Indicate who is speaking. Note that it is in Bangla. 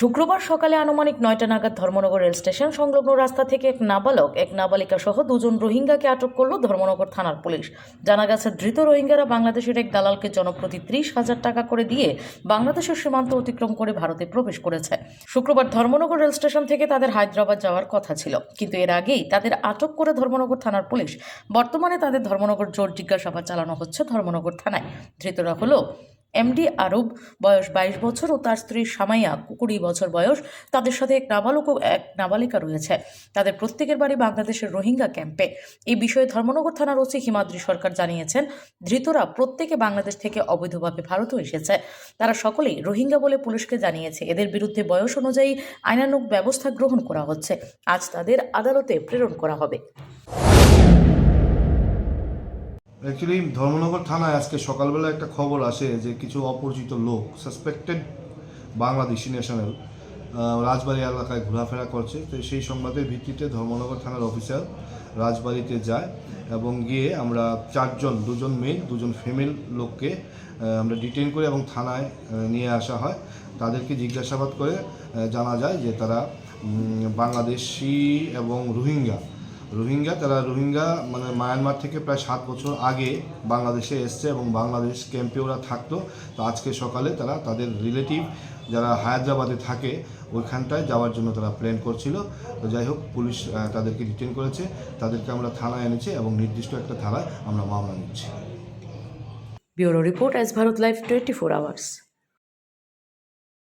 Speaker 1: শুক্রবার সকালে আনুমানিক ৯টা নাগাদ ধর্মনগর রেল স্টেশন সংলগ্ন রাস্তা থেকে এক নাবালক এক নাবালিকা সহ দুজন রোহিঙ্গাকে আটক করল ধর্মনগর থানার পুলিশ। জানা গেছে, ধৃত রোহিঙ্গারা বাংলাদেশের এক দালালকে জনপ্রতি ৩০,০০০ টাকা করে দিয়ে বাংলাদেশের সীমান্ত অতিক্রম করে ভারতে প্রবেশ করেছে। শুক্রবার ধর্মনগর রেল স্টেশন থেকে তাদের হায়দ্রাবাদ যাওয়ার কথা ছিল, কিন্তু এর আগেই তাদের আটক করে ধর্মনগর থানার পুলিশ। বর্তমানে তাদের ধর্মনগর জোর জিজ্ঞাসাবাদ চালানো হচ্ছে ধর্মনগর থানায়। ধৃতরা হলো এমডি আরব, বয়স ২২ বছর, ও তার স্ত্রী সামাইয়া, ২০ বছর বয়স। তাদের সাথে এক নাবালক ও এক নাবালিকা রয়েছে। তাদের প্রত্যেকের বাড়ি বাংলাদেশের রোহিঙ্গা ক্যাম্পে। এই বিষয়ে ধর্মনগর থানার ওসি হিমাদ্রি সরকার জানিয়েছেন, ধৃতরা প্রত্যেকে বাংলাদেশ থেকে অবৈধভাবে ভারতেও এসেছে। তারা সকলেই রোহিঙ্গা বলে পুলিশকে জানিয়েছে। এদের বিরুদ্ধে বয়স অনুযায়ী আইনানুগ ব্যবস্থা গ্রহণ করা হচ্ছে। আজ তাদের আদালতে প্রেরণ করা হবে।
Speaker 2: অ্যাকচুয়ালি ধর্মনগর থানায় আজকে সকালবেলা একটা খবর আসে যে কিছু অপরিচিত লোক সাসপেক্টেড বাংলাদেশি ন্যাশনাল রাজবাড়ী এলাকায় ঘোরাফেরা করছে। তো সেই সংবাদের ভিত্তিতে ধর্মনগর থানার অফিসার রাজবাড়িতে যায় এবং গিয়ে আমরা 4 জন, 2 জন মেল 2 জন ফিমেল লোককে আমরা ডিটেইন করে এবং থানায় নিয়ে আসা হয়। তাদেরকে জিজ্ঞাসাবাদ করে জানা যায় যে তারা বাংলাদেশি এবং রোহিঙ্গা তারা মানে মায়ানমার থেকে প্রায় 7 বছর আগে বাংলাদেশে এসছে এবং বাংলাদেশ ক্যাম্পে ওরা থাকতো। তো আজকে সকালে তারা তাদের রিলেটিভ যারা হায়দ্রাবাদে থাকে ওইখানটায় যাওয়ার জন্য তারা প্ল্যান করছিল। তো যাই হোক, পুলিশ তাদেরকে ডিটেইন করেছে। তাদেরকে আমরা থানায় এনেছি এবং নির্দিষ্ট একটা থানায় আমরা মামলা নিচ্ছি।
Speaker 1: Bureau report, S Bharat live 24 hours.